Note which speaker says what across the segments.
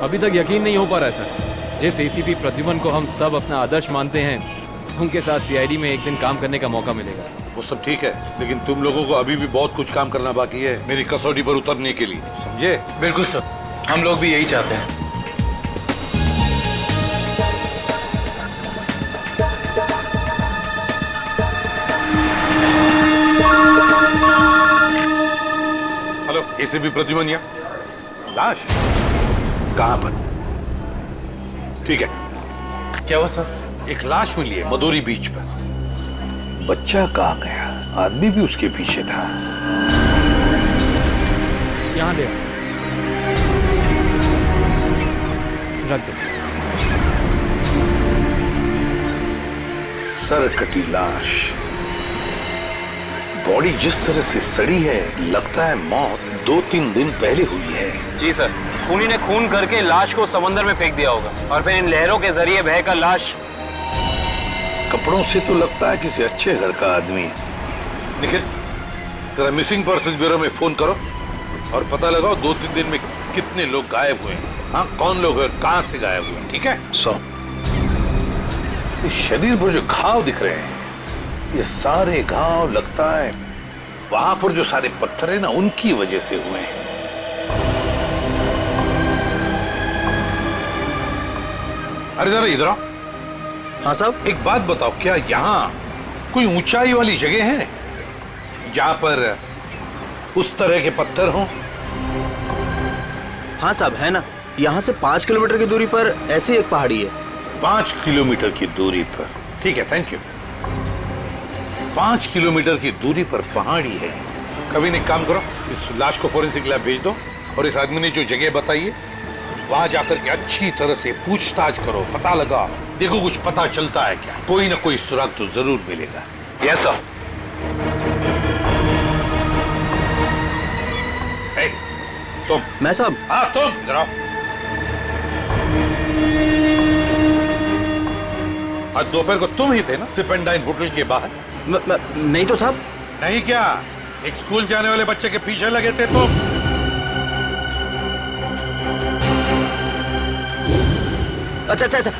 Speaker 1: अभी तक यकीन नहीं हो पा रहा है सर। जिस एसीपी प्रद्युमन को हम सब अपना आदर्श मानते हैं, उनके साथ सीआईडी में एक दिन काम करने का मौका मिलेगा।
Speaker 2: वो सब ठीक है, लेकिन तुम लोगों को अभी भी बहुत कुछ काम करना बाकी है मेरी कसौटी पर उतरने के लिए, समझे?
Speaker 3: बिल्कुल सर, हम लोग भी यही चाहते हैं।
Speaker 2: हेलो, एसीपी प्रद्युमन या लाश कहां पर? ठीक है।
Speaker 3: क्या हुआ सर?
Speaker 2: एक लाश मिली है मदोरी बीच पर। बच्चा कहां गया? आदमी भी उसके पीछे था।
Speaker 1: यहाँ ले रख दो।
Speaker 2: सर कटी लाश, बॉडी जिस तरह से सड़ी है, लगता है मौत 2-3 दिन पहले हुई है।
Speaker 3: जी सर, खूनी ने खून करके लाश को समंदर में फेंक दिया होगा और फिर इन लहरों के जरिए बहकर लाश।
Speaker 2: कपड़ों से तो लगता है किसी अच्छे घर का आदमी है। निखिल, जरा मिसिंग पर्सन ब्यूरो में फोन करो और पता लगाओ 2-3 दिन में कितने लोग गायब हुए हैं। हाँ, कौन लोग हैं, कहां से गायब हुए, ठीक है? इस शरीर पर जो घाव दिख रहे हैं, ये सारे घाव लगता है वहां पर जो सारे पत्थर है ना, उनकी वजह से हुए हैं। अरे जरा इधर आओ।
Speaker 4: हाँ साहब।
Speaker 2: एक बात बताओ, क्या यहाँ कोई ऊंचाई वाली जगह है जहां पर उस तरह के पत्थर हों?
Speaker 4: हाँ साहब, है ना। यहाँ से 5 किलोमीटर की दूरी पर ऐसी एक पहाड़ी है।
Speaker 2: 5 किलोमीटर की दूरी पर? ठीक है, थैंक यू। 5 किलोमीटर की दूरी पर पहाड़ी है। कभी एक काम करो, इस लाश को फोरेंसिक लैब भेज दो और इस आदमी ने जो जगह बताई है वहां जाकर के अच्छी तरह से पूछताछ करो, पता लगा, देखो कुछ पता चलता है क्या। कोई ना कोई सुराग तो जरूर मिलेगा।
Speaker 3: Yes sir.
Speaker 2: तुम?
Speaker 4: मैं साहब?
Speaker 2: हाँ तुम, जरा आज दोपहर को तुम ही थे ना सिप एंड डाइन होटल के बाहर?
Speaker 4: नहीं तो साहब।
Speaker 2: नहीं क्या? एक स्कूल जाने वाले बच्चे के पीछे लगे थे तुम?
Speaker 4: अच्छा,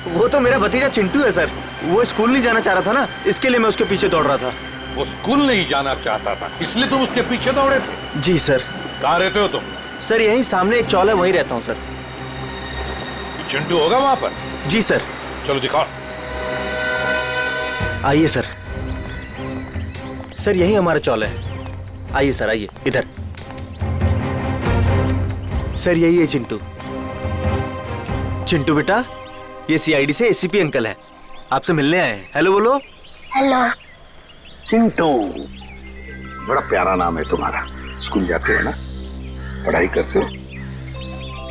Speaker 4: वो तो मेरा भतीजा चिंटू है सर। वो स्कूल नहीं जाना चाह रहा था ना, इसके लिए मैं उसके पीछे दौड़ रहा था।
Speaker 2: वो स्कूल नहीं जाना चाहता था, इसलिए तुम उसके पीछे दौड़े थे?
Speaker 4: जी सर।
Speaker 2: कहाँ रहते हो तुम?
Speaker 4: सर यहीं सामने एक चौल है, वहीं रहता हूँ सर।
Speaker 2: चिंटू होगा वहां पर?
Speaker 4: जी सर।
Speaker 2: चलो दिखाओ।
Speaker 4: आइए सर। सर यही हमारा चौल है। आइए सर, आइए इधर। सर यही है चिंटू। चिंटू बेटा, ये सीआईडी से एसीपी अंकल हैं, आपसे मिलने आए हैं। हेलो बोलो।
Speaker 5: हेलो।
Speaker 2: चिंटू, बड़ा प्यारा नाम है तुम्हारा। स्कूल जाते हो ना, पढ़ाई करते हो?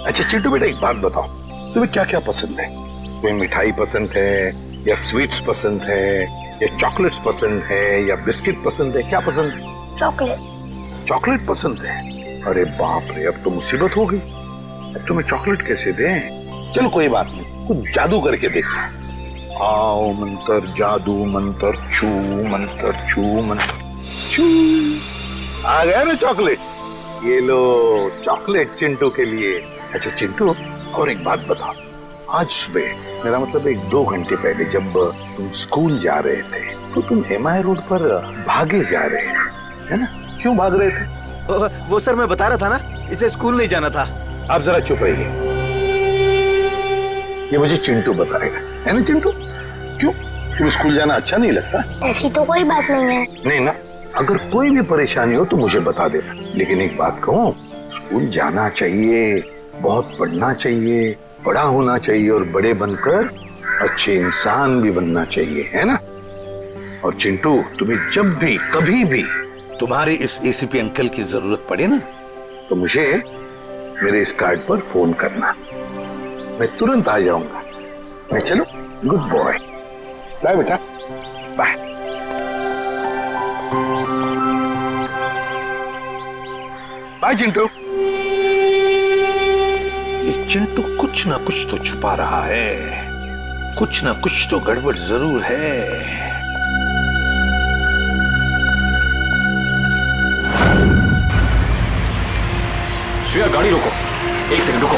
Speaker 2: अच्छा चिंटू बेटा, एक बात बताओ, तुम्हें क्या क्या पसंद है? तुम्हें मिठाई पसंद है या स्वीट्स पसंद है या चॉकलेट्स पसंद है या बिस्किट पसंद है? क्या पसंद है?
Speaker 5: चॉकलेट।
Speaker 2: चॉकलेट पसंद है? अरे बाप रे, अब तो मुसीबत हो गई। अब तुम्हें चॉकलेट कैसे दें? चलो कोई बात नहीं, कुछ जादू करके देखो। आओ मंतर जादू मंतर छू मंतर छू मंतर छू। आ गया ना चॉकलेट? ये लो चॉकलेट चिंटू के लिए। अच्छा चिंटू, और एक बात बताओ, आज सुबह, मेरा मतलब 1-2 घंटे पहले जब तुम स्कूल जा रहे थे तो तुम एमआई रोड पर भागे जा रहे थे, है ना? क्यों भाग रहे थे?
Speaker 4: वो सर मैं बता रहा था ना, इसे स्कूल नहीं जाना था।
Speaker 2: आप जरा चुप रहिए, ये मुझे चिंटू बताएगा, है ना चिंटू? क्यों, तुम्हें स्कूल जाना अच्छा नहीं लगता?
Speaker 5: ऐसी तो कोई बात नहीं है।
Speaker 2: नहीं ना? अगर कोई भी परेशानी हो तो मुझे बता देना, लेकिन एक बात कहूँ, स्कूल जाना चाहिए, बहुत पढ़ना चाहिए, बड़ा होना चाहिए और बड़े बनकर अच्छे इंसान भी बनना चाहिए, है ना? और चिंटू, तुम्हें जब भी कभी भी तुम्हारे इस एसीपी अंकल की जरूरत पड़े ना, तो मुझे मेरे इस कार्ड पर फोन करना, मैं तुरंत आ जाऊंगा। मैं चलूं? Good boy. बाय बेटा, बाय। बाय चिंटू। ये चिंटू कुछ ना कुछ तो छुपा रहा है, कुछ ना कुछ तो गड़बड़ जरूर है।
Speaker 1: श्रेया, गाड़ी रोको।
Speaker 3: एक सेकंड रुको।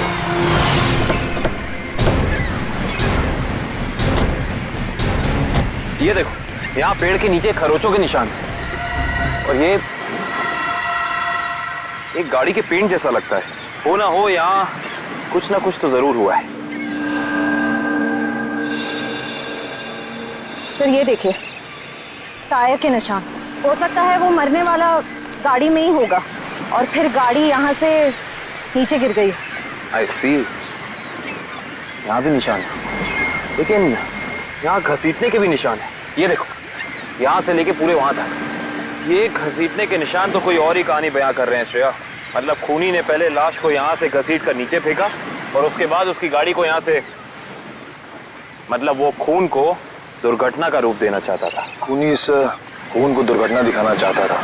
Speaker 3: ये देखो, यहाँ पेड़ के नीचे खरोचों के निशान हैं। और ये एक गाड़ी के पेंट जैसा लगता है। हो ना हो यहाँ कुछ ना कुछ तो जरूर हुआ है।
Speaker 6: सर ये देखिए, टायर के निशान। हो सकता है वो मरने वाला गाड़ी में ही होगा और फिर गाड़ी यहाँ से नीचे गिर गई।
Speaker 3: आई सी, यहाँ भी निशान है, लेकिन यहाँ घसीटने के भी निशान है। ये देखो, यहाँ से लेके पूरे वहां तक ये घसीटने के निशान तो कोई और ही कहानी बयां कर रहे हैं श्रेया। मतलब खूनी ने पहले लाश को यहाँ से घसीट कर नीचे फेंका और उसके बाद उसकी गाड़ी को यहाँ से, मतलब वो खून को दुर्घटना का रूप देना चाहता था।
Speaker 7: खूनी इस खून को दुर्घटना दिखाना चाहता था,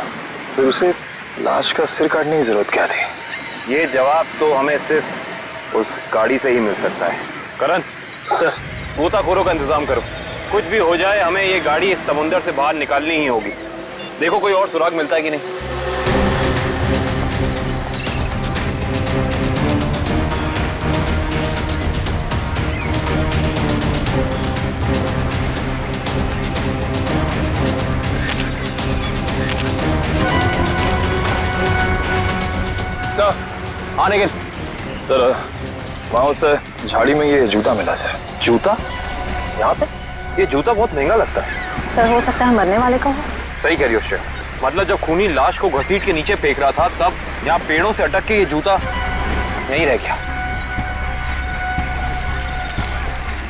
Speaker 7: फिर उसे लाश का सिर काटने की जरूरत क्या थी?
Speaker 3: ये जवाब तो हमें सिर्फ उस गाड़ी से ही मिल सकता है। करण, गोताखोरों का इंतजाम करो। कुछ भी हो जाए, हमें ये गाड़ी इस समुंदर से बाहर निकालनी ही होगी। देखो कोई और सुराग मिलता है कि नहीं।
Speaker 7: सर,
Speaker 3: आने के
Speaker 7: सर वहाँ से झाड़ी में ये जूता मिला सर।
Speaker 3: जूता यहाँ पे? ये जूता बहुत महंगा लगता है।
Speaker 6: सर हो सकता है मरने वाले का हो।
Speaker 3: सही कह रही हो श्रेया। मतलब जब खूनी लाश को घसीट के नीचे फेंक रहा था, तब यहाँ पेड़ों से अटक के ये जूता यहीं रह गया।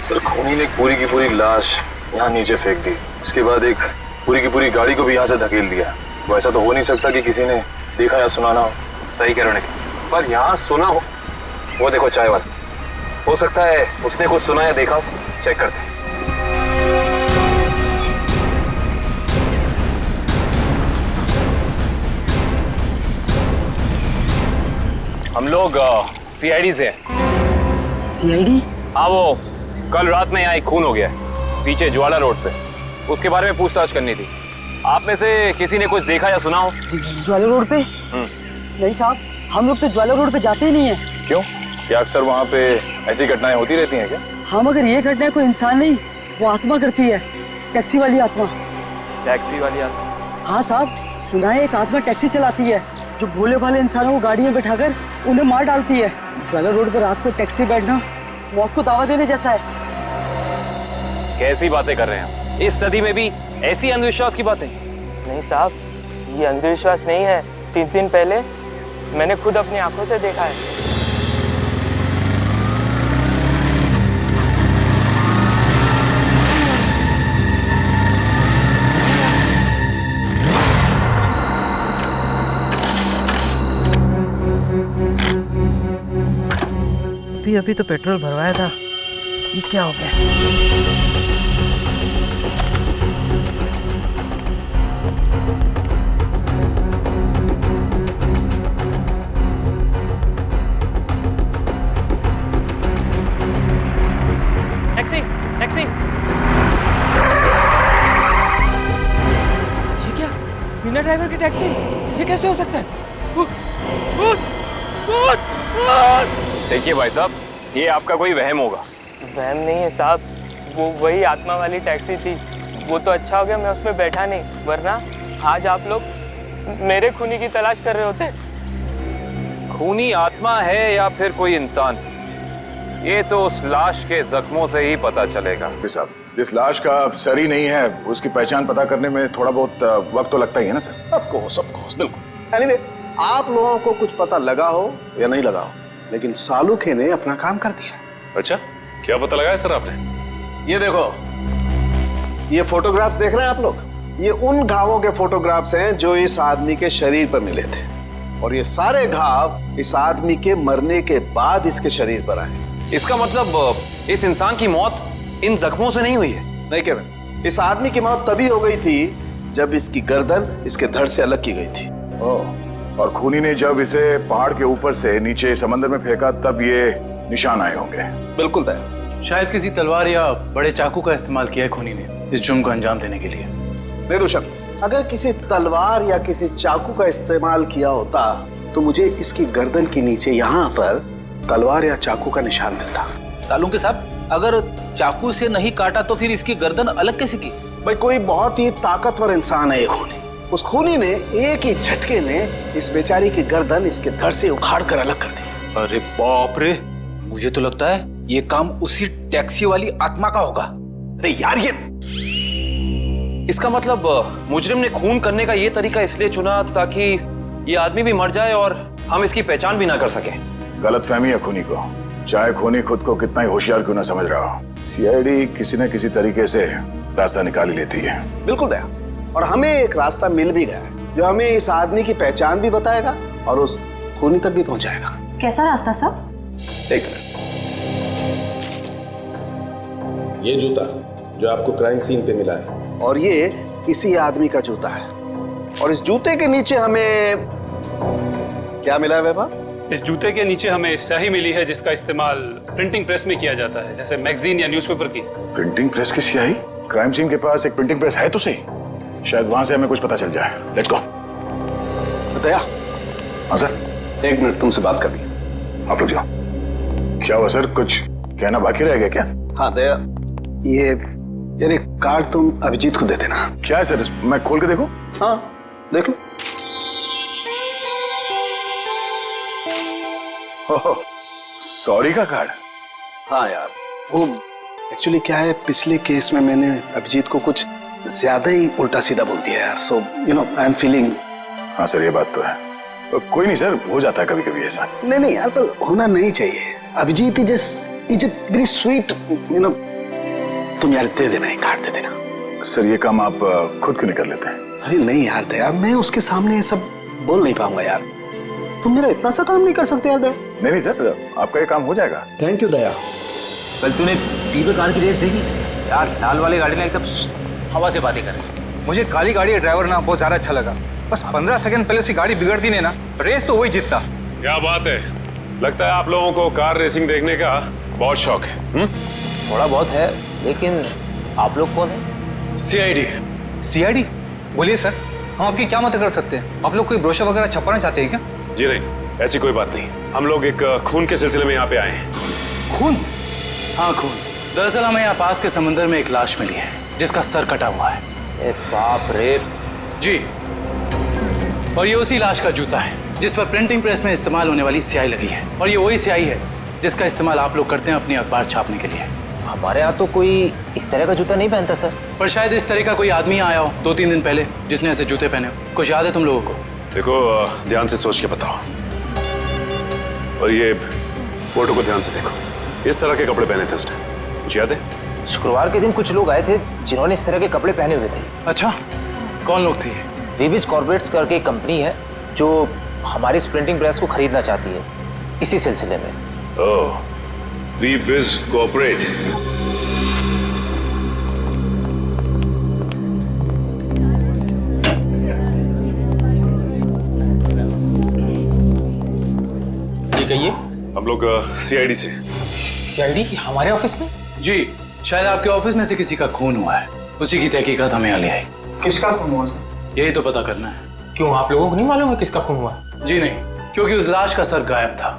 Speaker 7: सर खूनी ने पूरी की पूरी लाश यहाँ नीचे फेंक दी, उसके बाद एक पूरी की पूरी गाड़ी को भी यहाँ से धकेल दिया। वो ऐसा तो हो नहीं सकता कि किसी ने देखा या सुना ना हो।
Speaker 3: सही कह रहे हो, पर यहाँ सुना हो। वो देखो चाय वाला, हो सकता है उसने कुछ सुना या देखा हो। चेक करते हैं। हम लोग सीआईडी से हैं।
Speaker 8: सीआईडी?
Speaker 3: हाँ, वो कल रात में यहाँ एक खून हो गया है पीछे ज्वाला रोड पे। उसके बारे में पूछताछ करनी थी। आप में से किसी ने कुछ देखा या सुना हो?
Speaker 8: ज्वाला रोड पे? नहीं साहब, हम लोग तो ज्वाला रोड पे जाते ही नहीं है।
Speaker 7: क्यों? क्या अक्सर वहाँ पे ऐसी घटनाएं होती रहती हैं क्या?
Speaker 8: हाँ, मगर ये घटना कोई इंसान नहीं, वो आत्मा करती है। टैक्सी वाली आत्मा।
Speaker 3: टैक्सी वाली आत्मा?
Speaker 8: हाँ साहब, सुना है एक आत्मा टैक्सी चलाती है जो भोले भाले इंसानों को गाड़ी में बैठाकर उन्हें मार डालती है। ज्वाला रोड पर रात को टैक्सी बैठना मौत को दावा देने जैसा है।
Speaker 3: कैसी बातें कर रहे हैं? इस सदी में भी ऐसी अंधविश्वास की बातें?
Speaker 9: नहीं साहब, ये अंधविश्वास नहीं है। 3 दिन पहले मैंने खुद अपनी आंखों से देखा है।
Speaker 8: अभी तो पेट्रोल भरवाया था, ये क्या हो गया? Taxi, taxi! ये क्या? बिना ड्राइवर की टैक्सी? ये कैसे हो सकता है?
Speaker 3: देखिए भाई साहब, ये आपका कोई वहम होगा।
Speaker 9: वहम नहीं है साहब, वो वही आत्मा वाली टैक्सी थी। वो तो अच्छा हो गया मैं उसमें बैठा नहीं, वरना आज आप लोग मेरे खूनी की तलाश कर रहे होते।
Speaker 3: खूनी आत्मा है या फिर कोई इंसान, ये तो उस लाश के जख्मों से ही पता चलेगा।
Speaker 2: साहब, जिस लाश का सर ही नहीं है उसकी पहचान पता करने में थोड़ा बहुत वक्त तो लगता ही है ना सर?
Speaker 10: ऑफ कोर्स, बिल्कुल। एनीवे, आप लोगों को कुछ पता लगा हो या नहीं लगा हो, लेकिन सालूखे ने अपना काम कर दिया।
Speaker 7: अच्छा, क्या पता लगाया सर आपने?
Speaker 10: ये देखो, ये फोटोग्राफ्स देख रहे हैं आप लोग? ये उन घावों के फोटोग्राफ्स हैं जो इस आदमी के शरीर पर मिले थे, और ये सारे घाव इस आदमी के मरने के बाद इसके शरीर पर आए।
Speaker 3: इसका मतलब इस इंसान की मौत इन जख्मों से नहीं हुई है?
Speaker 10: नहीं केविन, इस आदमी की मौत तभी हो गई थी जब इसकी गर्दन इसके धड़ से अलग की गई थी।
Speaker 2: और खूनी ने जब इसे पहाड़ के ऊपर से नीचे समंदर में फेंका तब ये निशान आए होंगे।
Speaker 10: बिल्कुल तय।
Speaker 11: शायद किसी तलवार या बड़े चाकू का इस्तेमाल किया है खूनी ने इस जुर्म को अंजाम देने के लिए।
Speaker 10: निर्दोषक, अगर किसी तलवार या किसी चाकू का इस्तेमाल किया होता तो मुझे इसकी गर्दन के नीचे यहाँ पर तलवार या चाकू का निशान मिलता।
Speaker 11: सालू के साहब, अगर चाकू से नहीं काटा तो फिर इसकी गर्दन अलग कैसे की?
Speaker 10: भाई कोई बहुत ही ताकतवर इंसान है ये खूनी। उस खूनी ने एक ही झटके में इस बेचारी की गर्दन इसके धड़ से उखाड़ कर अलग कर दी।
Speaker 11: अरे बाप रे, मुझे तो लगता है ये काम उसी टैक्सी वाली आत्मा का होगा।
Speaker 10: अरे यार ये
Speaker 3: इसका मतलब मुजरिम ने खून करने का ये तरीका इसलिए चुना ताकि ये आदमी भी मर जाए और हम इसकी पहचान भी ना कर सके।
Speaker 2: गलतफहमी है खूनी को, चाहे खूनी खुद को कितना ही होशियार क्यों ना समझ रहा हो। सीआईडी किसी न किसी तरीके से रास्ता निकाल ही लेती है।
Speaker 10: बिल्कुल दया, और हमें एक रास्ता मिल भी गया है जो हमें इस आदमी की पहचान भी बताएगा और उस खूनी तक भी पहुंचाएगा।
Speaker 6: कैसा रास्ता साहब?
Speaker 10: एक मिनट, ये जूता जो आपको क्राइम सीन पे मिला है और ये इसी आदमी का जूता है, और इस जूते के नीचे हमें क्या मिला है वैभव?
Speaker 12: इस जूते के नीचे हमें स्याही मिली है जिसका इस्तेमाल प्रिंटिंग प्रेस में किया जाता है, जैसे मैगजीन या न्यूज़पेपर की।
Speaker 2: प्रिंटिंग प्रेस की स्याही? क्राइम सीन के पास एक प्रिंटिंग प्रेस है तो सही, शायद वहां से हमें कुछ पता चल जाए। Let's go.
Speaker 10: दया,
Speaker 2: हाँ सर।
Speaker 10: 1 मिनट तुमसे बात करनी।
Speaker 2: आप लोग जाओ। क्या हुआ सर, कुछ कहना बाकी रह गया क्या?
Speaker 10: हाँ दया, ये यार एक कार्ड तुम अभिजीत को दे देना।
Speaker 2: क्या है सर, मैं खोल के देखूं?
Speaker 10: हाँ देख लो।
Speaker 2: सॉरी का कार्ड?
Speaker 10: हाँ यार, वो एक्चुअली क्या है, पिछले केस में मैंने अभिजीत को कुछ ज्यादा ही उल्टा सीधा बोल दिया यार, so you know I am feeling.
Speaker 2: हाँ सर, ये बात तो है। कोई नहीं सर, हो जाता है कभी कभी ऐसा।
Speaker 10: नहीं यार, पर होना नहीं चाहिए। Abhijit is very sweet, you know. तुम यार दे देना, एक कार्ड दे देना।
Speaker 2: सर ये काम आप खुद क्यों नहीं कर लेते हैं?
Speaker 10: अरे नहीं यार दया, मैं उसके सामने ये सब बोल नहीं पाऊंगा यार। तुम मेरा इतना सा काम नहीं कर सकते यार दया।
Speaker 2: नहीं सर, आपका ये काम हो जाएगा।
Speaker 10: थैंक यू दया।
Speaker 3: कल तूने टीवी कार की रेस देखी यार? लाल वाली गाड़ी ने एकदम हवा से बातें करी।
Speaker 13: मुझे काली गाड़ी का ड्राइवर ना बहुत ज्यादा अच्छा लगा। बस 15 सेकंड पहले उसकी गाड़ी बिगड़ती नहीं ना, रेस तो वही जीतता।
Speaker 7: क्या बात है, लगता है आप लोगों को कार रेसिंग देखने का बहुत शौक है।
Speaker 3: थोड़ा बहुत है, लेकिन आप लोग कौन है?
Speaker 11: सीआईडी।
Speaker 13: सीआईडी? बोलिए सर, हम आपकी क्या मदद कर सकते हैं? आप लोग कोई ब्रोशर वगैरह छपवाना चाहते हैं क्या?
Speaker 7: जी नहीं, ऐसी कोई बात नहीं। हम लोग एक खून के सिलसिले में यहाँ पे आए हैं।
Speaker 10: खून?
Speaker 11: हाँ खून। दरअसल हमें यहाँ पास के समंदर में एक लाश मिली है जिसका सर कटा हुआ है।
Speaker 3: ए बाप रे।
Speaker 11: जी, और ये उसी लाश का जूता है जिस पर प्रिंटिंग प्रेस में इस्तेमाल होने वाली स्याही लगी है, और ये वही स्याही है जिसका इस्तेमाल आप लोग करते हैं अपनी अखबार छापने के लिए।
Speaker 3: हमारे यहाँ तो कोई इस तरह का जूता नहीं पहनता सर।
Speaker 11: पर शायद इस तरह का कोई आदमी आया हो 2-3 दिन पहले जिसने ऐसे जूते पहने हो। कुछ याद है तुम लोगों को?
Speaker 7: देखो, ध्यान से सोच के बताओ, और ये फोटो को ध्यान से देखो। इस तरह के कपड़े पहने थे उसने, कुछ याद है?
Speaker 3: शुक्रवार के दिन कुछ लोग आए थे जिन्होंने इस तरह के कपड़े पहने हुए थे।
Speaker 11: अच्छा, कौन लोग थे ये?
Speaker 3: वीबिज कॉर्पोरेट्स करके एक कंपनी है जो हमारी इस प्रिंटिंग प्रेस को खरीदना चाहती है, इसी सिलसिले में।
Speaker 7: ओह, वीबिज कॉर्पोरेट।
Speaker 9: ये कहिए।
Speaker 7: हम लोग सीआईडी से।
Speaker 9: सीआईडी हमारे ऑफिस में?
Speaker 11: जी, शायद आपके ऑफिस में से किसी का खून हुआ है, उसी की तहकीकात हमें यहाँ ले आई।
Speaker 9: किसका खून हुआ सर?
Speaker 11: यही तो पता करना है।
Speaker 9: क्यों, आप लोगों को नहीं मालूम है किसका खून हुआ?
Speaker 11: जी नहीं, क्योंकि उस लाश का सर गायब था।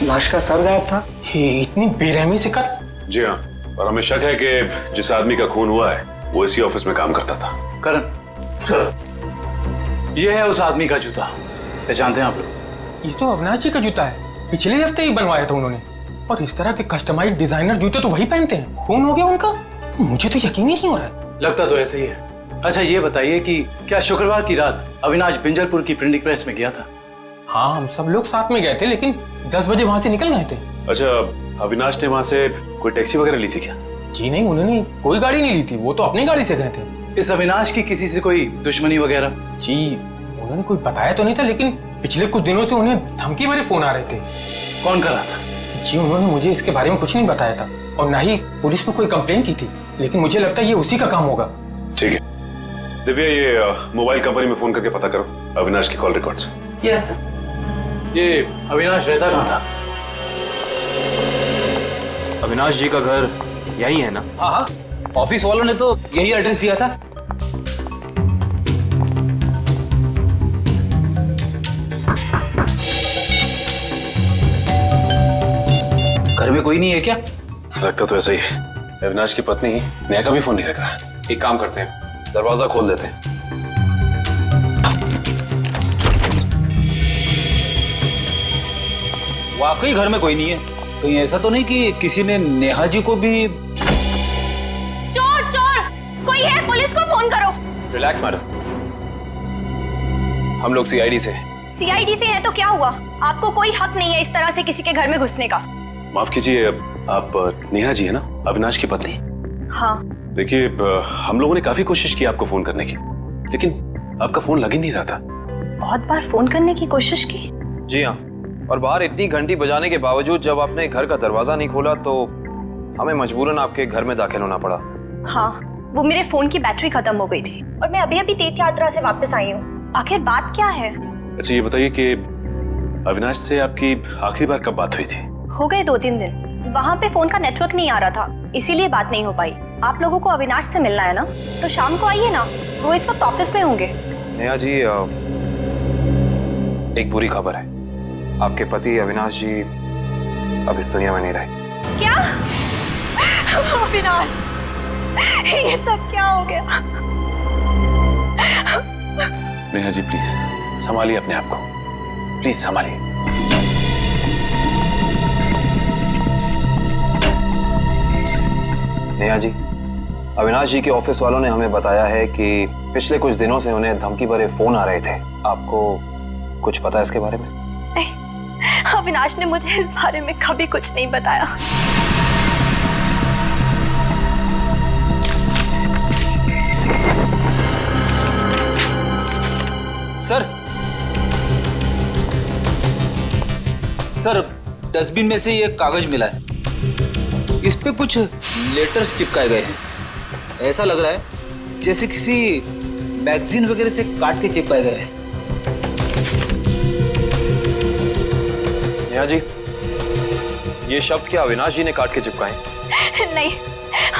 Speaker 10: लाश का सर गायब था?
Speaker 9: ये इतनी बेरहमी से कत्ल?
Speaker 7: जी हाँ, और हमें शक है कि जिस आदमी का खून हुआ है वो इसी ऑफिस में काम करता था।
Speaker 11: करण सर, ये है उस आदमी का जूता, पहचानते हैं आप लोग?
Speaker 9: ये तो अविनाश जी का जूता है, पिछले हफ्ते ही बनवाया था उन्होंने। और इस तरह के कस्टमाइज्ड डिजाइनर जूते तो वही पहनते हैं। खून हो गया उनका? मुझे तो यकीन ही नहीं हो रहा है।
Speaker 11: लगता तो ऐसे ही है। अच्छा ये बताइए कि क्या शुक्रवार की रात अविनाश बिंजलपुर की प्रिंटिंग प्रेस में गया था?
Speaker 9: हाँ, हम सब लोग साथ में गए थे, लेकिन 10 बजे वहां से निकल गए थे।
Speaker 7: अच्छा, अविनाश ने वहां से कोई टैक्सी वगैरह ली थी क्या?
Speaker 9: जी नहीं, उन्होंने कोई गाड़ी नहीं ली थी, वो तो अपनी गाड़ी से गए थे।
Speaker 11: इस अविनाश की किसी से कोई दुश्मनी वगैरह?
Speaker 9: जी उन्होंने कोई बताया तो नहीं था, लेकिन पिछले कुछ दिनों से उन्हें धमकी भरे फोन आ रहे थे।
Speaker 11: कौन कर रहा था?
Speaker 9: जी उन्होंने मुझे इसके बारे में कुछ नहीं बताया था, और ना ही पुलिस में कोई कंप्लेन की थी, लेकिन मुझे लगता है ये उसी का काम होगा।
Speaker 7: ठीक है दिव्या, ये मोबाइल कंपनी में फोन करके पता करो अविनाश की कॉल रिकॉर्ड्स।
Speaker 6: Yes sir.
Speaker 11: ये अविनाश रहता कहाँ था?
Speaker 3: अविनाश जी का घर यही है ना?
Speaker 11: हाँ, ऑफिस वालों ने तो यही एड्रेस दिया था। घर में कोई नहीं है क्या?
Speaker 7: लगता तो ऐसा ही है। अविनाश की पत्नी नेहा का भी फोन नहीं लग रहा है। एक काम करते हैं, दरवाजा खोल देते हैं।
Speaker 11: वाकई घर में कोई नहीं है। कहीं ऐसा तो नहीं कि किसी ने नेहा जी को भी?
Speaker 6: चोर चोर कोई है, पुलिस को फोन करो।
Speaker 3: रिलैक्स मैडम, हम लोग सीआईडी से।
Speaker 6: सीआईडी से है तो क्या हुआ? आपको कोई हक नहीं है इस तरह से किसी के घर में घुसने का।
Speaker 7: माफ कीजिए, आप नेहा जी है ना, अविनाश की पत्नी?
Speaker 6: हाँ।
Speaker 7: देखिए, हम लोगों ने काफी कोशिश की आपको फोन करने की, लेकिन आपका फोन लग ही नहीं रहा था।
Speaker 6: बहुत बार फोन करने की कोशिश की।
Speaker 3: जी हाँ, और बाहर इतनी घंटी बजाने के बावजूद जब आपने घर का दरवाजा नहीं खोला तो हमें मजबूरन आपके घर में दाखिल होना पड़ा।
Speaker 6: हाँ, वो मेरे फोन की बैटरी खत्म हो गई थी और मैं अभी अभी तीर्थ यात्रा से वापस आई हूँ। आखिर बात क्या है?
Speaker 7: अच्छा ये बताइए कि अविनाश से आपकी आखिरी बार कब बात हुई थी?
Speaker 6: हो गए 2-3 दिन। वहाँ पे फोन का नेटवर्क नहीं आ रहा था, इसीलिए बात नहीं हो पाई। आप लोगों को अविनाश से मिलना है ना, तो शाम को आइए ना, वो इस वक्त ऑफिस में होंगे।
Speaker 3: नेहा जी, एक बुरी खबर है। आपके पति अविनाश जी अब इस दुनिया में नहीं रहे।
Speaker 6: क्या? अविनाश, ये सब क्या हो गया?
Speaker 7: नेहा जी प्लीज संभालिए अपने आप को, प्लीज संभालिए।
Speaker 3: नेहा जी, अविनाश जी के ऑफिस वालों ने हमें बताया है कि पिछले कुछ दिनों से उन्हें धमकी भरे फोन आ रहे थे। आपको कुछ पता है इसके बारे में?
Speaker 6: नहीं, अविनाश ने मुझे इस बारे में कभी कुछ नहीं बताया।
Speaker 11: सर, डस्टबिन में से ये कागज मिला है। इस पे कुछ लेटर्स चिपकाए गए हैं। ऐसा लग रहा है जैसे किसी मैगजीन वगैरह से काट के चिपकाए गए हैं।
Speaker 3: नेहा जी, ये शब्द क्या अविनाश जी ने काट के चिपकाए?
Speaker 6: नहीं,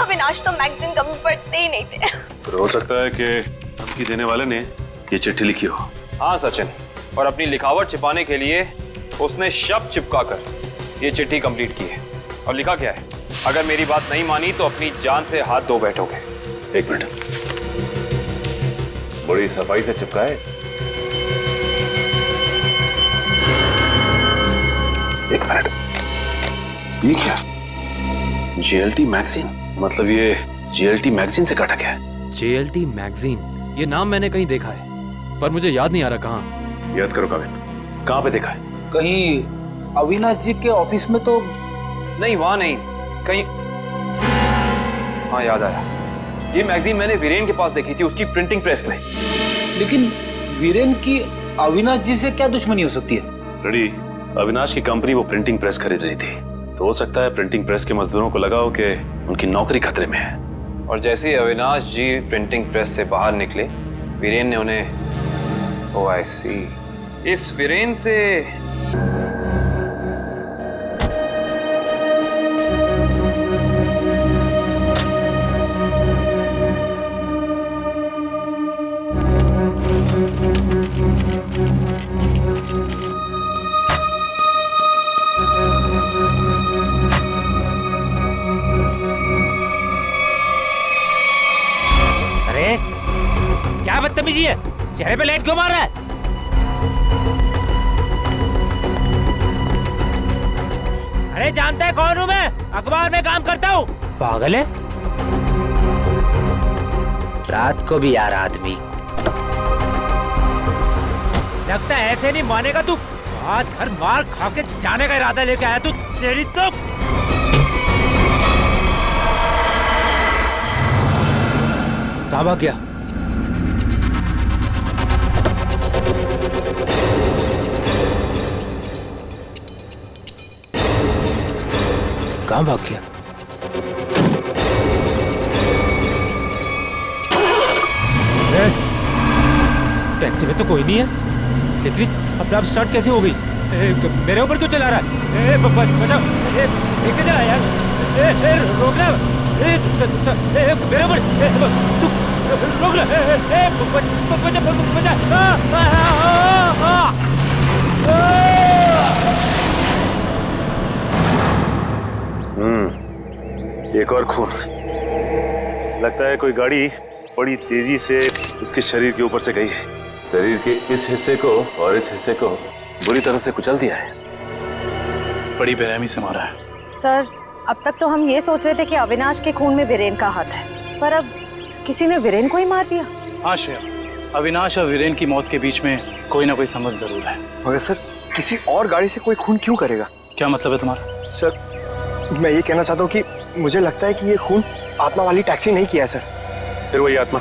Speaker 6: अविनाश तो मैगजीन कभी पढ़ते ही नहीं थे।
Speaker 7: हो सकता है कि धमकी देने वाले ने ये चिट्ठी लिखी हो।
Speaker 3: हाँ सचिन, और अपनी लिखावट छिपाने के लिए उसने शब्द चिपकाकर ये चिट्ठी कंप्लीट की है। और लिखा क्या है? अगर मेरी बात नहीं मानी तो अपनी जान से हाथ धो बैठोगे।
Speaker 7: एक मिनट, बड़ी सफाई से चिपकाए। एक मिनट, ये क्या? JLT मैगजीन, मतलब ये JLT मैगजीन से काटा गया है।
Speaker 1: JLT मैगजीन, ये नाम मैंने कहीं देखा है, पर मुझे याद नहीं आ रहा कहाँ।
Speaker 7: याद करो काविन, कहाँ पे देखा है?
Speaker 11: कहीं अविनाश जी के ऑफिस में तो
Speaker 3: नहीं, वहां नहीं, कहीं। हाँ याद आया, ये मैगजीन मैंने वीरेन के पास देखी थी, उसकी प्रिंटिंग प्रेस में।
Speaker 11: लेकिन वीरेन की अविनाश जी से क्या दुश्मनी हो सकती है?
Speaker 7: रेडी, अविनाश की कंपनी वो प्रिंटिंग प्रेस खरीद रही थी, तो हो सकता है प्रिंटिंग प्रेस के मजदूरों को लगा हो कि उनकी नौकरी खतरे में है।
Speaker 3: और जैसे ही अविनाश जी प्रिंटिंग प्रेस से बाहर निकले, वीरेन ने उन्हें, ओह आई सी, इस वीरेन से
Speaker 14: क्या बदतमीजी है? चेहरे पे लाइट क्यों मार रहा है? अरे जानता है कौन हूँ मैं? अखबार में काम करता हूँ। पागल है? रात को भी यार आदमी। लगता है ऐसे नहीं मानेगा तू। आज घर मार खा के जाने का इरादा लेके आया तू। तेरी तो कहाँ भाग गया? कहाँ भाग गया? टैक्सी में तो कोई नहीं है, लेकिन अपने आप स्टार्ट कैसे हो गई? मेरे ऊपर क्यों चला रहा है? बचाओ, किधर आया यार? रोकना, मेरे ऊपर रोकना,
Speaker 15: एक और खून। लगता है कोई गाड़ी बड़ी तेजी से इसके शरीर के ऊपर से गई है। शरीर के इस हिस्से को और इस हिस्से को बुरी तरह से कुचल दिया है।
Speaker 12: बड़ी बेरहमी से मारा है।
Speaker 6: सर, अब तक तो हम ये सोच रहे थे कि अविनाश के खून में वीरेन का हाथ है, पर अब किसी ने वीरेन को ही मार दिया।
Speaker 12: हाँ श्रेया, अविनाश और वीरेन की मौत के बीच में कोई ना कोई समझ जरूर है।
Speaker 3: मगर सर, किसी और गाड़ी से कोई खून क्यों करेगा?
Speaker 12: क्या मतलब है तुम्हारा?
Speaker 3: सर, मैं ये कहना चाहता हूँ कि मुझे लगता है कि ये खून आत्मा वाली टैक्सी नहीं किया है सर।
Speaker 15: फिर वही आत्मा।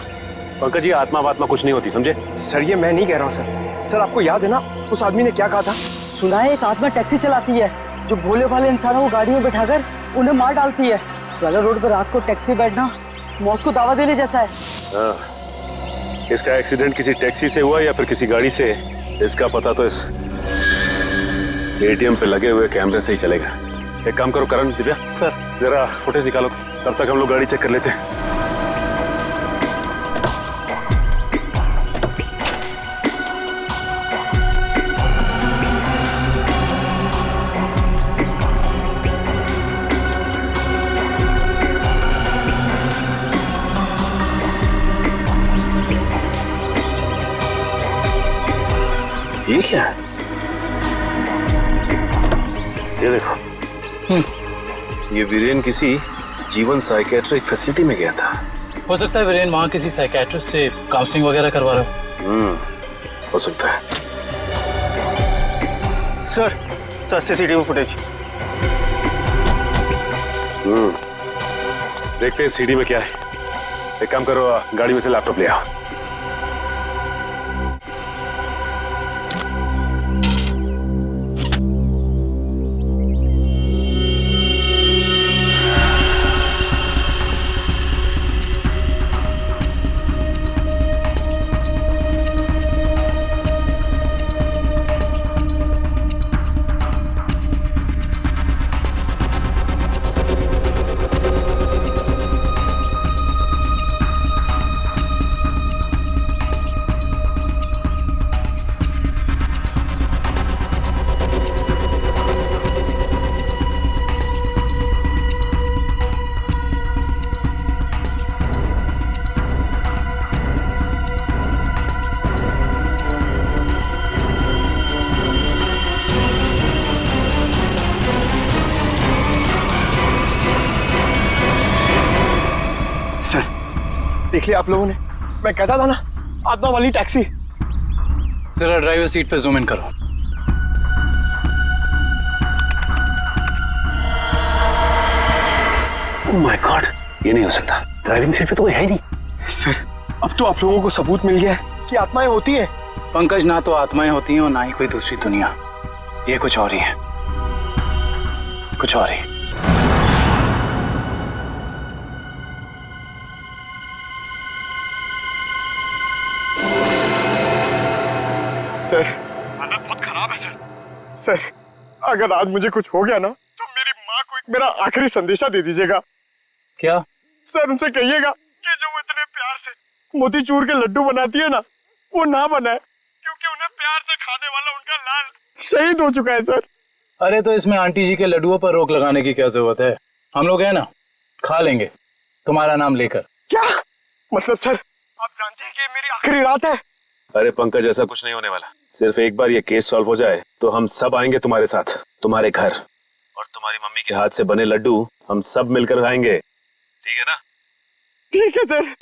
Speaker 15: पंकज जी, आत्मा वात्मा कुछ नहीं होती, समझे?
Speaker 3: सर, ये मैं नहीं कह रहा हूँ सर। सर, आपको याद है ना उस आदमी ने क्या कहा था?
Speaker 8: सुना है एक आत्मा टैक्सी चलाती है जो भोले भाले इंसानों को गाड़ी में बैठाकर उन्हें मार डालती है। ज्वाला रोड पर रात को टैक्सी बैठना मौत को दावा देने जैसा है।
Speaker 15: इसका एक्सीडेंट किसी टैक्सी से हुआ या फिर किसी गाड़ी से, इसका पता तो इस एटीएम पे लगे हुए कैमरे से ही चलेगा। एक काम करो करण, दिव्या, जरा फुटेज निकालो, तब तक हम लोग गाड़ी चेक कर लेते हैं। ये क्या है? ये देखो, ये वीरेन किसी जीवन साइकेट्रिक फैसिलिटी में गया था।
Speaker 12: हो सकता है वीरेन वहाँ किसी साइकेट्रिस्ट से काउंसलिंग वगैरह करवा रहा हो।
Speaker 15: हो सकता है।
Speaker 3: Sir CCTV footage.
Speaker 15: देखते हैं सीडी में क्या है। एक काम करो, गाड़ी में से लैपटॉप ले आओ।
Speaker 3: देख लिया आप लोगों ने? मैं कहता था ना, आत्मा वाली टैक्सी।
Speaker 12: जरा ड्राइवर सीट पे जूम इन करो।
Speaker 15: ओह माय गॉड, ये नहीं हो सकता। ड्राइविंग सीट पे तो कोई है ही नहीं।
Speaker 3: सर, अब तो आप लोगों को सबूत मिल गया है कि आत्माएं होती हैं।
Speaker 12: पंकज, ना तो आत्माएं होती हैं और ना ही कोई दूसरी दुनिया। ये कुछ और ही है, कुछ और ही।
Speaker 3: सर, हालत बहुत खराब है सर। सर, अगर आज मुझे कुछ हो गया ना, तो मेरी माँ को एक मेरा आखिरी संदेशा दे दीजिएगा।
Speaker 12: क्या?
Speaker 3: सर, उनसे कहिएगा कि जो वो इतने प्यार से मोतीचूर के लड्डू बनाती है ना, वो ना बनाए, क्योंकि उन्हें प्यार से खाने वाला उनका लाल शहीद हो चुका है सर।
Speaker 12: अरे तो इसमें आंटी जी के लड्डुओं पर रोक लगाने की क्या जरूरत है? हम लोग हैं ना, खा लेंगे तुम्हारा नाम लेकर।
Speaker 3: क्या मतलब सर, आप जानते हैं कि ये मेरी आखिरी रात है?
Speaker 15: अरे पंकज, ऐसा कुछ नहीं होने वाला। सिर्फ एक बार ये केस सॉल्व हो जाए तो हम सब आएंगे तुम्हारे साथ, तुम्हारे घर, और तुम्हारी मम्मी के हाथ से बने लड्डू हम सब मिलकर खाएंगे। ठीक है ना?
Speaker 3: ठीक है सर।